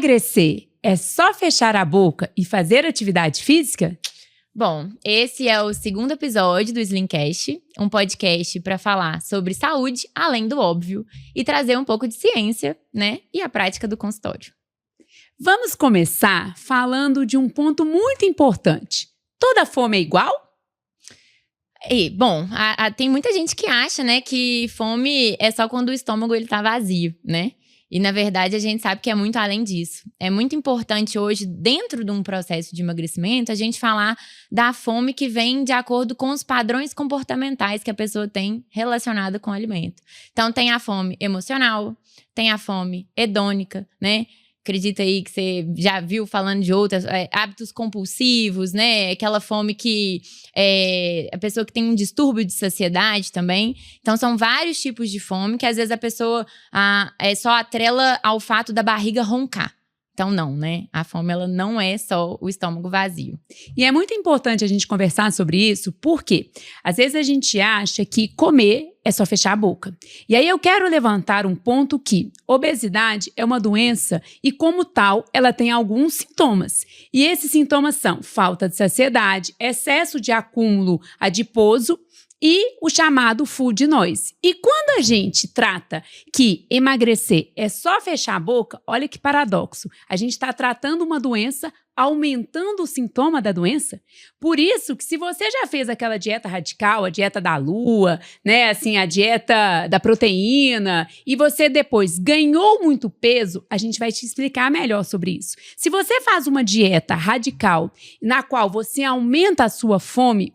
Emagrecer é só fechar a boca e fazer atividade física? Bom, esse é o segundo episódio do Slimcast, um podcast para falar sobre saúde, além do óbvio, e trazer um pouco de ciência, né, e a prática do consultório. Vamos começar falando de um ponto muito importante. Toda fome é igual? Bom, tem muita gente que acha, né, que fome é só quando o estômago ele tá vazio, né? E, na verdade, a gente sabe que é muito além disso. É muito importante hoje, dentro de um processo de emagrecimento, a gente falar da fome que vem de acordo com os padrões comportamentais que a pessoa tem relacionada com o alimento. Então, tem a fome emocional, tem a fome hedônica, né? Acredita aí que você já viu falando de outros hábitos compulsivos, né? Aquela fome que a pessoa que tem um distúrbio de saciedade também. Então, são vários tipos de fome que às vezes a pessoa só atrela ao fato da barriga roncar. Então, não, né? A fome, ela não é só o estômago vazio. E é muito importante a gente conversar sobre isso, porque às vezes a gente acha que comer é só fechar a boca. E aí eu quero levantar um ponto que obesidade é uma doença e, como tal, ela tem alguns sintomas. E esses sintomas são falta de saciedade, excesso de acúmulo adiposo e o chamado food noise. E quando a gente trata que emagrecer é só fechar a boca, olha que paradoxo. A gente está tratando uma doença aumentando o sintoma da doença. Por isso que se você já fez aquela dieta radical, a dieta da lua, né, assim, a dieta da proteína, e você depois ganhou muito peso, a gente vai te explicar melhor sobre isso. Se você faz uma dieta radical na qual você aumenta a sua fome,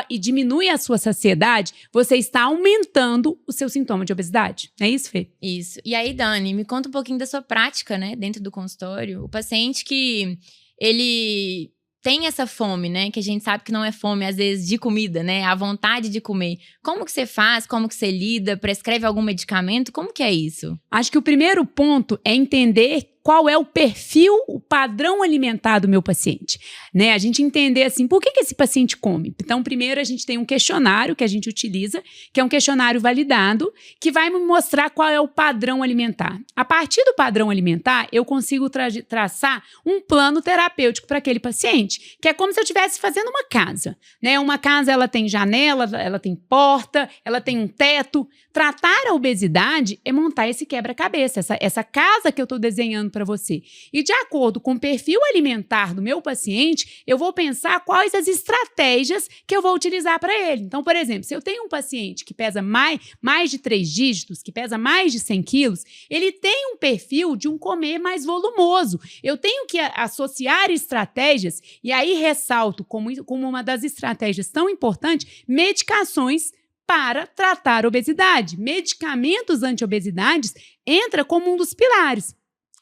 e diminui a sua saciedade, você está aumentando o seu sintoma de obesidade. É isso, Fê? Isso. E aí, Dani, me conta um pouquinho da sua prática, né, dentro do consultório. O paciente que ele tem essa fome, né? Que a gente sabe que não é fome, às vezes, de comida, né? A vontade de comer. Como que você faz? Como que você lida? Prescreve algum medicamento? Como que é isso? Acho que o primeiro ponto é entender qual é o perfil, o padrão alimentar do meu paciente, né? A gente entender assim, por que esse paciente come? Então, primeiro a gente tem um questionário que a gente utiliza, que é um questionário validado, que vai me mostrar qual é o padrão alimentar. A partir do padrão alimentar, eu consigo traçar um plano terapêutico para aquele paciente, que é como se eu estivesse fazendo uma casa, né? Uma casa, ela tem janela, ela tem porta, ela tem um teto. Tratar a obesidade é montar esse quebra-cabeça, essa casa que eu estou desenhando para você. E de acordo com o perfil alimentar do meu paciente, eu vou pensar quais as estratégias que eu vou utilizar para ele. Então, por exemplo, se eu tenho um paciente que pesa mais de 3 dígitos, que pesa mais de 100 quilos, ele tem um perfil de um comer mais volumoso. Eu tenho que associar estratégias, e aí ressalto como uma das estratégias tão importantes, medicações para tratar a obesidade. Medicamentos anti-obesidades entra como um dos pilares.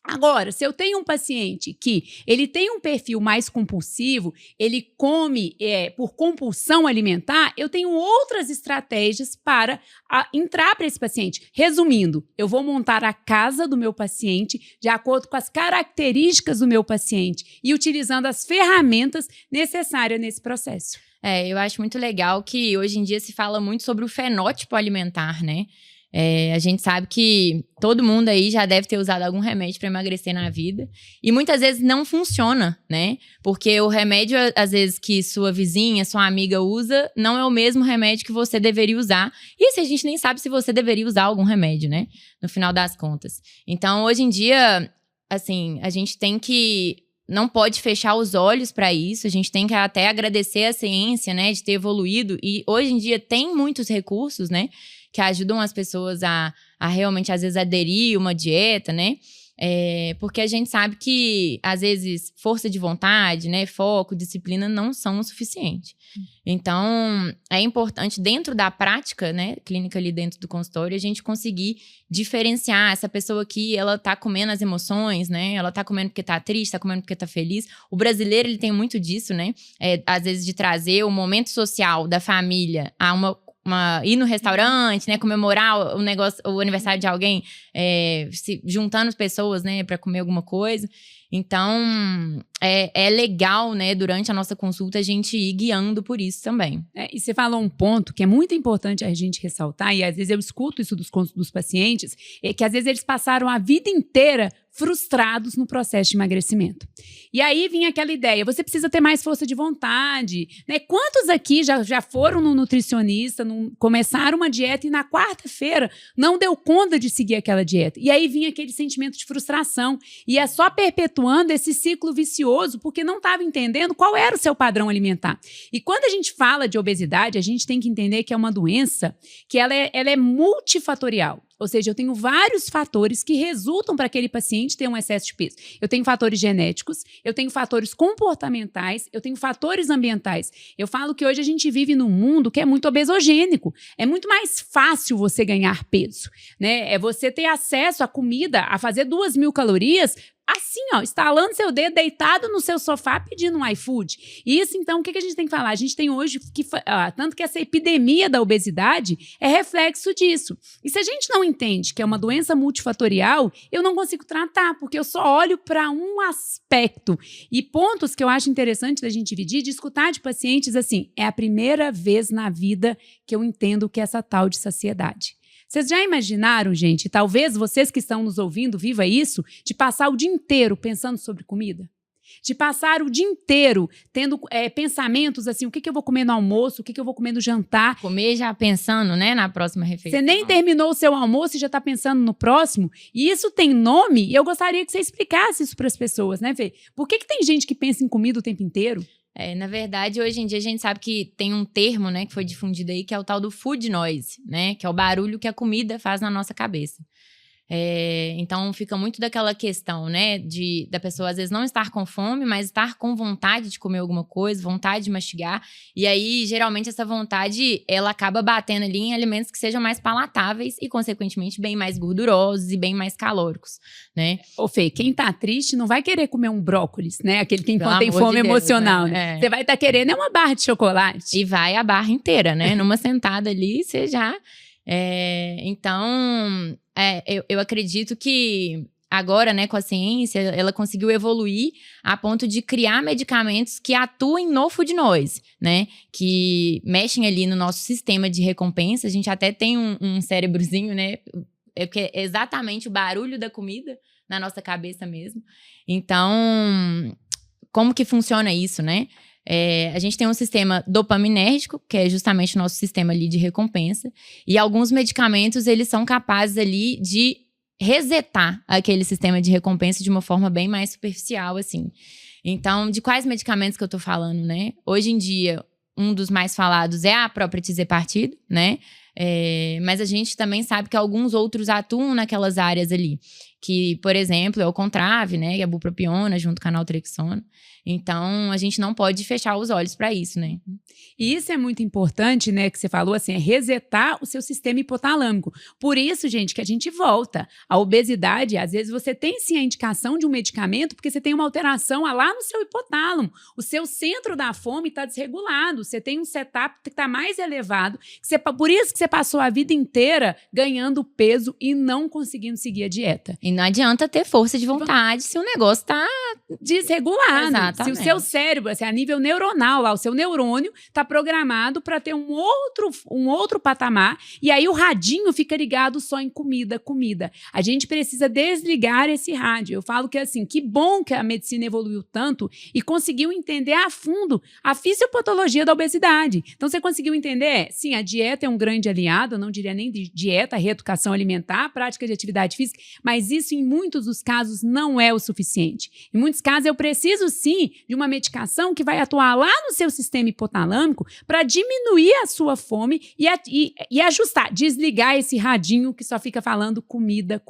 Agora, se eu tenho um paciente que ele tem um perfil mais compulsivo, ele come por compulsão alimentar, eu tenho outras estratégias para entrar para esse paciente. Resumindo, eu vou montar a casa do meu paciente de acordo com as características do meu paciente e utilizando as ferramentas necessárias nesse processo. Eu acho muito legal que hoje em dia se fala muito sobre o fenótipo alimentar, né? A gente sabe que todo mundo aí já deve ter usado algum remédio para emagrecer na vida. E muitas vezes não funciona, né? Porque o remédio, às vezes, que sua vizinha, sua amiga usa, não é o mesmo remédio que você deveria usar. E a gente nem sabe se você deveria usar algum remédio, né? No final das contas. Então, hoje em dia, assim, a gente tem que... Não pode fechar os olhos para isso, a gente tem que até agradecer a ciência, né, de ter evoluído. E hoje em dia tem muitos recursos, né, que ajudam as pessoas a realmente, às vezes, aderir uma dieta, né? Porque a gente sabe que, às vezes, força de vontade, né, foco, disciplina não são o suficiente. Então, é importante, dentro da prática, né, clínica ali dentro do consultório, a gente conseguir diferenciar essa pessoa aqui, ela tá comendo as emoções, né, ela tá comendo porque tá triste, tá comendo porque tá feliz. O brasileiro, ele tem muito disso, né, às vezes de trazer o momento social da família a ir no restaurante, né, comemorar o aniversário de alguém, se juntando as pessoas, né, para comer alguma coisa. Então, é legal, né, durante a nossa consulta, a gente ir guiando por isso também. E você falou um ponto que é muito importante a gente ressaltar, e às vezes eu escuto isso dos pacientes, que às vezes eles passaram a vida inteira frustrados no processo de emagrecimento. E aí vinha aquela ideia, você precisa ter mais força de vontade, né? Quantos aqui já foram no nutricionista, começaram uma dieta e na quarta-feira não deu conta de seguir aquela dieta? E aí vinha aquele sentimento de frustração, e é só perpetuando esse ciclo vicioso, porque não estava entendendo qual era o seu padrão alimentar. E quando a gente fala de obesidade, a gente tem que entender que é uma doença que ela é multifatorial. Ou seja, eu tenho vários fatores que resultam para aquele paciente ter um excesso de peso. Eu tenho fatores genéticos, eu tenho fatores comportamentais, eu tenho fatores ambientais. Eu falo que hoje a gente vive num mundo que é muito obesogênico. É muito mais fácil você ganhar peso, né? É você ter acesso à comida, a fazer 2.000 calorias, assim, ó, estalando seu dedo, deitado no seu sofá, pedindo um iFood. E isso, então, o que a gente tem que falar? A gente tem hoje, tanto que essa epidemia da obesidade é reflexo disso. E se a gente não entende que é uma doença multifatorial, eu não consigo tratar, porque eu só olho para um aspecto. E pontos que eu acho interessante da gente dividir, de escutar de pacientes assim, é a primeira vez na vida que eu entendo o que é essa tal de saciedade. Vocês já imaginaram, gente, talvez vocês que estão nos ouvindo, viva isso, de passar o dia inteiro pensando sobre comida? De passar o dia inteiro tendo pensamentos assim, o que eu vou comer no almoço, o que eu vou comer no jantar. Comer já pensando, né, na próxima refeição. Você nem terminou o seu almoço e já está pensando no próximo. E isso tem nome, e eu gostaria que você explicasse isso para as pessoas, né, Fê? Por que tem gente que pensa em comida o tempo inteiro? Na verdade, hoje em dia a gente sabe que tem um termo, né, que foi difundido aí, que é o tal do food noise, né, que é o barulho que a comida faz na nossa cabeça. Então fica muito daquela questão, né, da pessoa às vezes não estar com fome, mas estar com vontade de comer alguma coisa, vontade de mastigar, e aí geralmente essa vontade ela acaba batendo ali em alimentos que sejam mais palatáveis e consequentemente bem mais gordurosos e bem mais calóricos, né? Ô Fê, quem tá triste não vai querer comer um brócolis, né, aquele que Pelo tem amor fome de Deus, emocional, né? Você vai estar querendo uma barra de chocolate. E vai a barra inteira, né? Numa sentada ali, você já... Então, eu acredito que agora, né, com a ciência, ela conseguiu evoluir a ponto de criar medicamentos que atuem no food noise, né? Que mexem ali no nosso sistema de recompensa. A gente até tem um cérebrozinho, né? Porque é exatamente o barulho da comida na nossa cabeça mesmo. Então, como que funciona isso, né? A gente tem um sistema dopaminérgico, que é justamente o nosso sistema ali de recompensa, e alguns medicamentos, eles são capazes ali de resetar aquele sistema de recompensa de uma forma bem mais superficial, assim. Então, de quais medicamentos que eu tô falando, né? Hoje em dia, um dos mais falados é a própria tizepartida, né? Mas a gente também sabe que alguns outros atuam naquelas áreas ali, que, por exemplo, é o Contrave, né? Que é a bupropiona junto com a naltrexona. Então, a gente não pode fechar os olhos para isso, né? E isso é muito importante, né, que você falou assim, é resetar o seu sistema hipotalâmico. Por isso, gente, que a gente volta. A obesidade, às vezes você tem sim a indicação de um medicamento porque você tem uma alteração lá no seu hipotálamo. O seu centro da fome está desregulado, você tem um setup que está mais elevado. Por isso que você passou a vida inteira ganhando peso e não conseguindo seguir a dieta. E não adianta ter força de vontade se o negócio está desregulado. Exatamente. Se o seu cérebro, assim, a nível neuronal, lá, o seu neurônio está programado para ter um outro patamar, e aí o radinho fica ligado só em comida. A gente precisa desligar esse rádio. Eu falo que assim, que bom que a medicina evoluiu tanto e conseguiu entender a fundo a fisiopatologia da obesidade. Então você conseguiu entender? Sim, a dieta é um grande aliado, eu não diria nem de dieta, reeducação alimentar, prática de atividade física, mas isso em muitos dos casos não é o suficiente. Em muitos casos eu preciso sim de uma medicação que vai atuar lá no seu sistema hipotalâmico para diminuir a sua fome e ajustar, desligar esse radinho que só fica falando comida.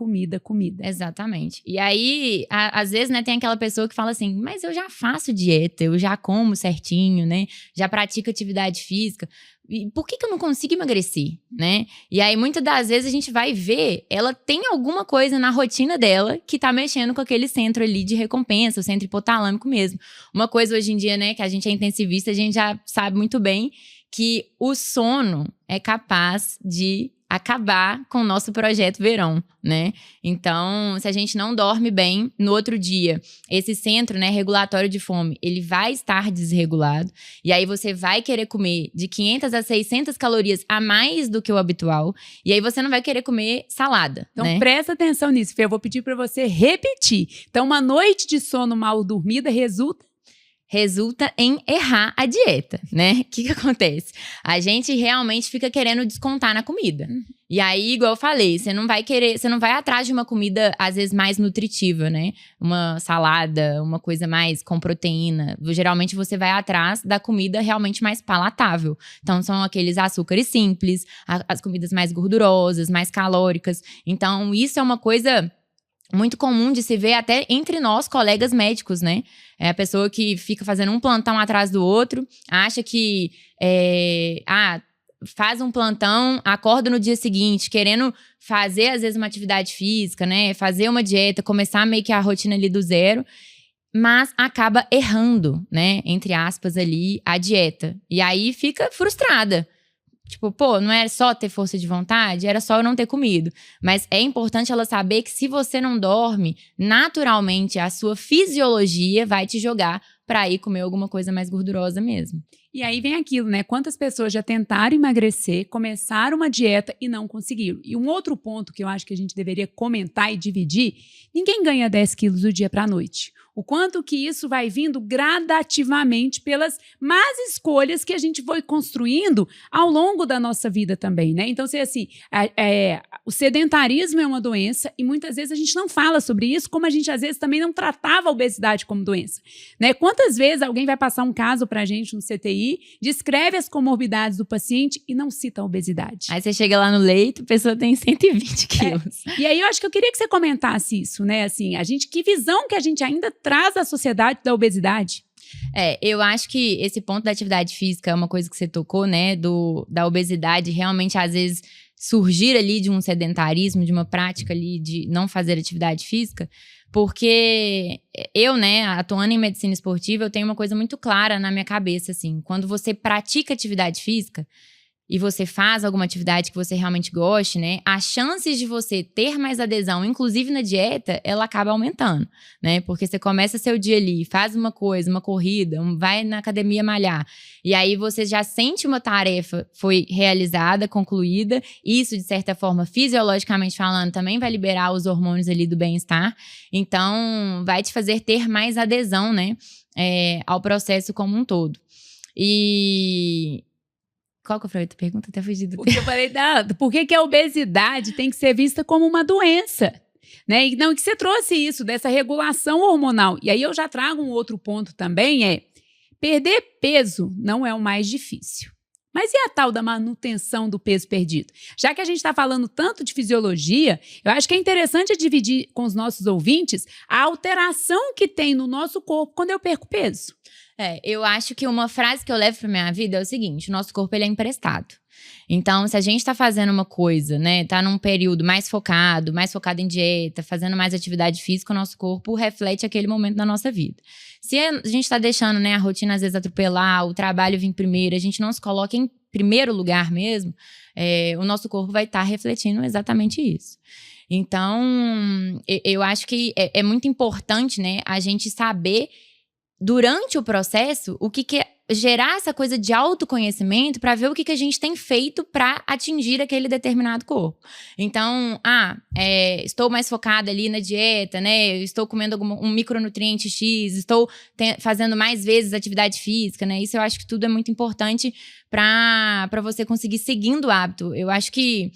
Exatamente. E aí, às vezes, né, tem aquela pessoa que fala assim, mas eu já faço dieta, eu já como certinho, né? Já pratico atividade física. E por que eu não consigo emagrecer, né? E aí, muitas das vezes, a gente vai ver, ela tem alguma coisa na rotina dela que tá mexendo com aquele centro ali de recompensa, o centro hipotalâmico mesmo. Uma coisa hoje em dia, né, que a gente é intensivista, a gente já sabe muito bem que o sono é capaz de acabar com o nosso projeto verão, né? Então, se a gente não dorme bem, no outro dia, esse centro, né, regulatório de fome, ele vai estar desregulado. E aí você vai querer comer de 500 a 600 calorias a mais do que o habitual. E aí você não vai querer comer salada, Então, né? presta atenção nisso, Fê. Eu vou pedir para você repetir. Então, uma noite de sono mal dormida resulta em errar a dieta, né? O que acontece? A gente realmente fica querendo descontar na comida. E aí, igual eu falei, você não vai atrás de uma comida, às vezes, mais nutritiva, né? Uma salada, uma coisa mais com proteína. Geralmente, você vai atrás da comida realmente mais palatável. Então, são aqueles açúcares simples, as comidas mais gordurosas, mais calóricas. Então, isso é uma coisa muito comum de se ver até entre nós, colegas médicos, né? É a pessoa que fica fazendo um plantão atrás do outro, acha que faz um plantão, acorda no dia seguinte, querendo fazer, às vezes, uma atividade física, né? Fazer uma dieta, começar meio que a rotina ali do zero, mas acaba errando, né? Entre aspas ali, a dieta. E aí fica frustrada. Tipo, pô, não era só ter força de vontade, era só eu não ter comido. Mas é importante ela saber que se você não dorme, naturalmente a sua fisiologia vai te jogar pra ir comer alguma coisa mais gordurosa mesmo. E aí vem aquilo, né? Quantas pessoas já tentaram emagrecer, começaram uma dieta e não conseguiram. E um outro ponto que eu acho que a gente deveria comentar e dividir, ninguém ganha 10 quilos do dia para a noite. O quanto que isso vai vindo gradativamente pelas más escolhas que a gente foi construindo ao longo da nossa vida também, né? Então, o sedentarismo é uma doença e muitas vezes a gente não fala sobre isso, como a gente às vezes também não tratava a obesidade como doença, né? Quantas vezes alguém vai passar um caso pra gente no CTI, descreve as comorbidades do paciente e não cita a obesidade. Aí você chega lá no leito, a pessoa tem 120 quilos. E aí eu acho que eu queria que você comentasse isso, né? Assim, que visão que a gente ainda traz da sociedade da obesidade? Eu acho que esse ponto da atividade física é uma coisa que você tocou, né? Da obesidade realmente, às vezes, surgir ali de um sedentarismo, de uma prática ali de não fazer atividade física. Porque eu, né, atuando em medicina esportiva, eu tenho uma coisa muito clara na minha cabeça, assim. Quando você pratica atividade física e você faz alguma atividade que você realmente goste, né? As chances de você ter mais adesão, inclusive na dieta, ela acaba aumentando, né? Porque você começa seu dia ali, faz uma coisa, uma corrida, vai na academia malhar, e aí você já sente uma tarefa foi realizada, concluída. Isso, de certa forma, fisiologicamente falando, também vai liberar os hormônios ali do bem-estar. Então, vai te fazer ter mais adesão, né? Ao processo como um todo. E... Qual que foi a outra pergunta? Até fugi do Eu falei, por que a obesidade tem que ser vista como uma doença? Né? E não, que você trouxe isso, dessa regulação hormonal. E aí eu já trago um outro ponto também, perder peso não é o mais difícil. Mas e a tal da manutenção do peso perdido? Já que a gente está falando tanto de fisiologia, eu acho que é interessante dividir com os nossos ouvintes a alteração que tem no nosso corpo quando eu perco peso. Eu acho que uma frase que eu levo pra minha vida é o seguinte: o nosso corpo, ele é emprestado. Então, se a gente tá fazendo uma coisa, né, tá num período mais focado em dieta, fazendo mais atividade física, o nosso corpo reflete aquele momento da nossa vida. Se a gente tá deixando, né, a rotina às vezes atropelar, o trabalho vir primeiro, a gente não se coloca em primeiro lugar mesmo, o nosso corpo vai estar refletindo exatamente isso. Então, eu acho que é muito importante, né, a gente saber durante o processo, o que é gerar essa coisa de autoconhecimento para ver o que a gente tem feito para atingir aquele determinado corpo. Então, estou mais focada ali na dieta, né? Estou comendo um micronutriente X, estou fazendo mais vezes atividade física, né? Isso eu acho que tudo é muito importante para você conseguir seguindo o hábito. Eu acho que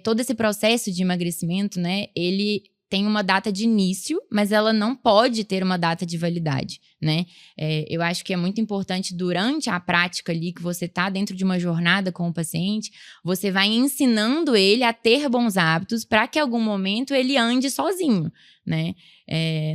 todo esse processo de emagrecimento, né? Ele tem uma data de início, mas ela não pode ter uma data de validade, né? Eu acho que é muito importante durante a prática ali, que você tá dentro de uma jornada com o paciente, você vai ensinando ele a ter bons hábitos para que em algum momento ele ande sozinho, né?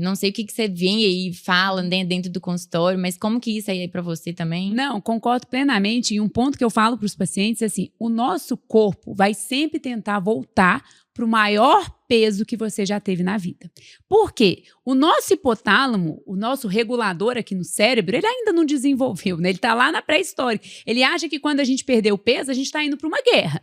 Não sei o que você vem aí e fala dentro do consultório, mas como que isso aí é para você também? Não, concordo plenamente. E um ponto que eu falo para os pacientes é assim: o nosso corpo vai sempre tentar voltar para o maior peso que você já teve na vida. Por quê? O nosso hipotálamo, o nosso regulador aqui no cérebro, ele ainda não desenvolveu, né? Ele está lá na pré-história. Ele acha que quando a gente perdeu peso, a gente está indo para uma guerra.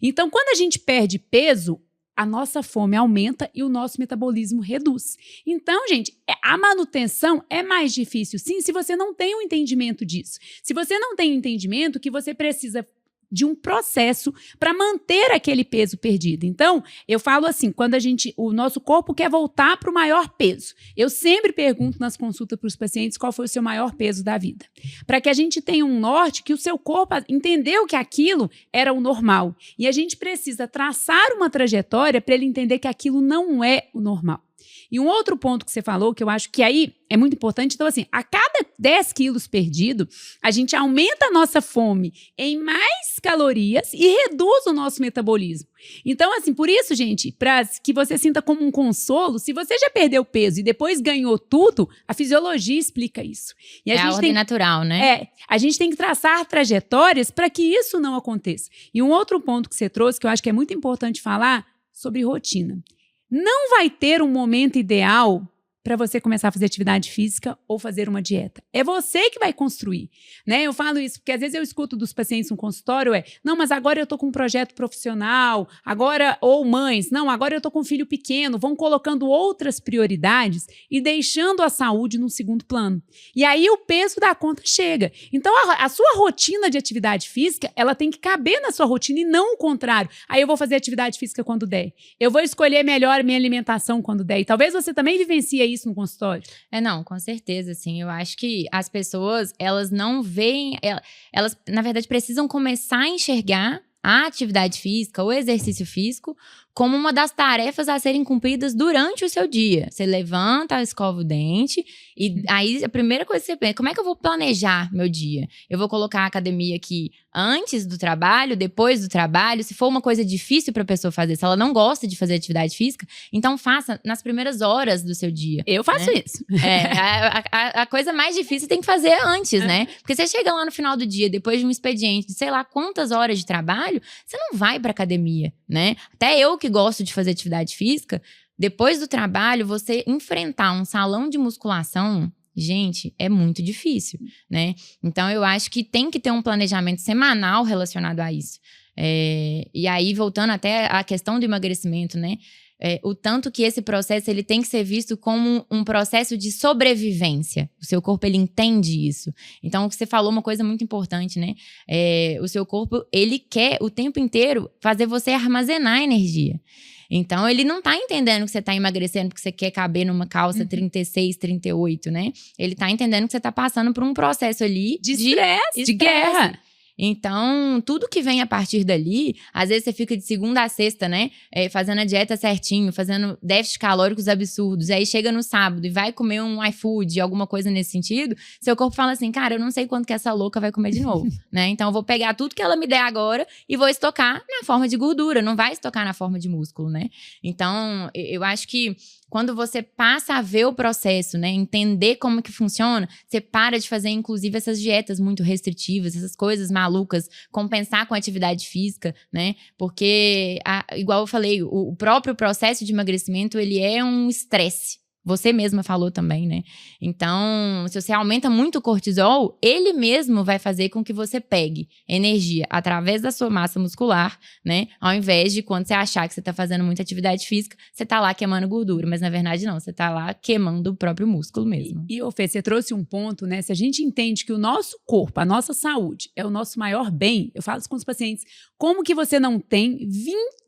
Então, quando a gente perde peso, a nossa fome aumenta e o nosso metabolismo reduz. Então, gente, a manutenção é mais difícil, sim, se você não tem um entendimento disso. Se você não tem um entendimento que você precisa de um processo para manter aquele peso perdido. Então, eu falo assim, quando o nosso corpo quer voltar para o maior peso, eu sempre pergunto nas consultas para os pacientes qual foi o seu maior peso da vida. Para que a gente tenha um norte que o seu corpo entendeu que aquilo era o normal. E a gente precisa traçar uma trajetória para ele entender que aquilo não é o normal. E um outro ponto que você falou, que eu acho que aí é muito importante, então assim, a cada 10 quilos perdido, a gente aumenta a nossa fome em mais calorias e reduz o nosso metabolismo. Então assim, por isso, gente, para que você sinta como um consolo, se você já perdeu peso e depois ganhou tudo, a fisiologia explica isso. E a ordem natural, né? A gente tem que traçar trajetórias para que isso não aconteça. E um outro ponto que você trouxe, que eu acho que é muito importante falar, sobre rotina. Não vai ter um momento ideal para você começar a fazer atividade física ou fazer uma dieta. É você que vai construir, né? Eu falo isso porque às vezes eu escuto dos pacientes no consultório, não, mas agora eu tô com um projeto profissional, ou mães, não, agora eu tô com um filho pequeno, vão colocando outras prioridades e deixando a saúde no segundo plano. E aí o peso da conta chega. Então a sua rotina de atividade física, ela tem que caber na sua rotina e não o contrário. Aí eu vou fazer atividade física quando der. Eu vou escolher melhor minha alimentação quando der. E talvez você também vivencie isso no consultório? Não, com certeza, assim, eu acho que as pessoas, elas não veem, elas, na verdade, precisam começar a enxergar a atividade física, o exercício físico, como uma das tarefas a serem cumpridas durante o seu dia. Você levanta, escova o dente e aí a primeira coisa que você pensa, como é que eu vou planejar meu dia? Eu vou colocar a academia aqui antes do trabalho, depois do trabalho, se for uma coisa difícil para a pessoa fazer, se ela não gosta de fazer atividade física, então faça nas primeiras horas do seu dia. Eu faço isso. A coisa mais difícil tem que fazer antes, né? Porque você chega lá no final do dia, depois de um expediente de sei lá quantas horas de trabalho, você não vai para academia, né? Até eu que gosto de fazer atividade física, depois do trabalho, você enfrentar um salão de musculação, gente, é muito difícil, né? Então, eu acho que tem que ter um planejamento semanal relacionado a isso. E aí, voltando até à questão do emagrecimento, né? O tanto que esse processo ele tem que ser visto como um processo de sobrevivência. O seu corpo, ele entende isso. Então, o que você falou, uma coisa muito importante, né? O seu corpo, ele quer o tempo inteiro fazer você armazenar energia. Então, ele não tá entendendo que você tá emagrecendo porque você quer caber numa calça 36, 38, né? Ele tá entendendo que você tá passando por um processo ali de estresse, de guerra. Então, tudo que vem a partir dali, às vezes você fica de segunda a sexta, né? Fazendo a dieta certinho, fazendo déficits calóricos absurdos. Aí chega no sábado e vai comer um iFood, alguma coisa nesse sentido. Seu corpo fala assim, cara, eu não sei quando que essa louca vai comer de novo, né? Então, eu vou pegar tudo que ela me der agora e vou estocar na forma de gordura. Não vai estocar na forma de músculo, né? Então, eu acho que quando você passa a ver o processo, né, entender como que funciona, você para de fazer, inclusive, essas dietas muito restritivas, essas coisas malucas, compensar com atividade física, né? Porque, igual eu falei, o próprio processo de emagrecimento, ele é um estresse. Você mesma falou também, né? Então, se você aumenta muito o cortisol, ele mesmo vai fazer com que você pegue energia através da sua massa muscular, né? Ao invés de quando você achar que você tá fazendo muita atividade física, você tá lá queimando gordura. Mas, na verdade, não. Você tá lá queimando o próprio músculo mesmo. E Fê, você trouxe um ponto, né? Se a gente entende que o nosso corpo, a nossa saúde, é o nosso maior bem, eu falo isso com os pacientes, como que você não tem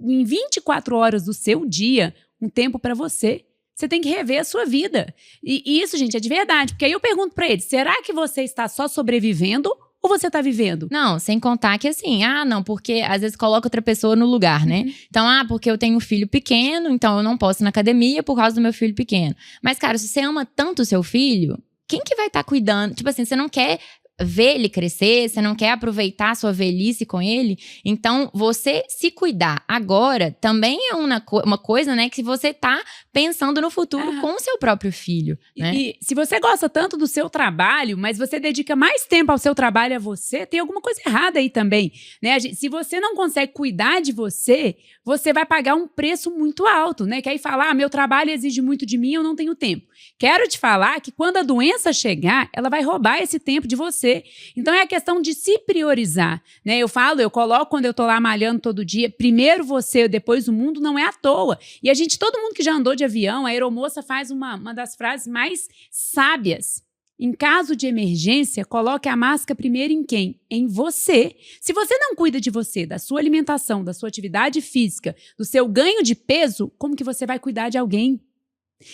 em 24 horas do seu dia um tempo para você? Você tem que rever a sua vida. E isso, gente, é de verdade. Porque aí eu pergunto pra eles, será que você está só sobrevivendo ou você tá vivendo? Não, sem contar que assim, não, porque às vezes coloca outra pessoa no lugar, né? Então, porque eu tenho um filho pequeno, então eu não posso ir na academia por causa do meu filho pequeno. Mas, cara, se você ama tanto o seu filho, quem que vai estar cuidando? Tipo assim, você não quer ver ele crescer, você não quer aproveitar a sua velhice com ele. Então, você se cuidar agora também é uma coisa, né, que você tá pensando no futuro com o seu próprio filho, né? E se você gosta tanto do seu trabalho, mas você dedica mais tempo ao seu trabalho a você, tem alguma coisa errada aí também, né? Se você não consegue cuidar de você, você vai pagar um preço muito alto, né? Que aí falar, meu trabalho exige muito de mim, eu não tenho tempo. Quero te falar que quando a doença chegar, ela vai roubar esse tempo de você. Então é a questão de se priorizar, né? Eu coloco quando eu tô lá malhando todo dia, primeiro você, depois o mundo, não é à toa. E todo mundo que já andou de avião, a aeromoça faz uma das frases mais sábias. Em caso de emergência, coloque a máscara primeiro em quem? Em você. Se você não cuida de você, da sua alimentação, da sua atividade física, do seu ganho de peso, como que você vai cuidar de alguém?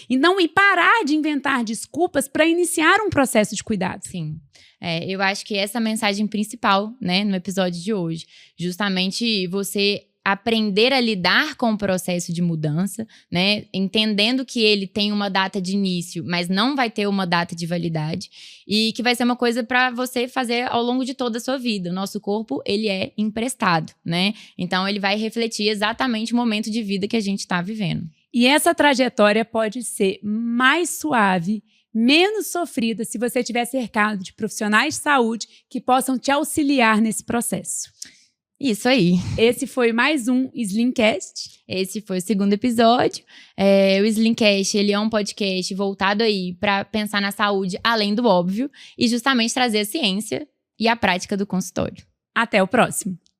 E parar de inventar desculpas para iniciar um processo de cuidado. Sim. Eu acho que essa é a mensagem principal, né, no episódio de hoje. Justamente você aprender a lidar com o processo de mudança, né, entendendo que ele tem uma data de início, mas não vai ter uma data de validade e que vai ser uma coisa para você fazer ao longo de toda a sua vida. O nosso corpo, ele é emprestado, né? Então, ele vai refletir exatamente o momento de vida que a gente está vivendo. E essa trajetória pode ser mais suave, menos sofrida, se você estiver cercado de profissionais de saúde que possam te auxiliar nesse processo. Isso aí. Esse foi mais um Slimcast. Esse foi o segundo episódio. O Slimcast, ele é um podcast voltado aí para pensar na saúde além do óbvio e justamente trazer a ciência e a prática do consultório. Até o próximo.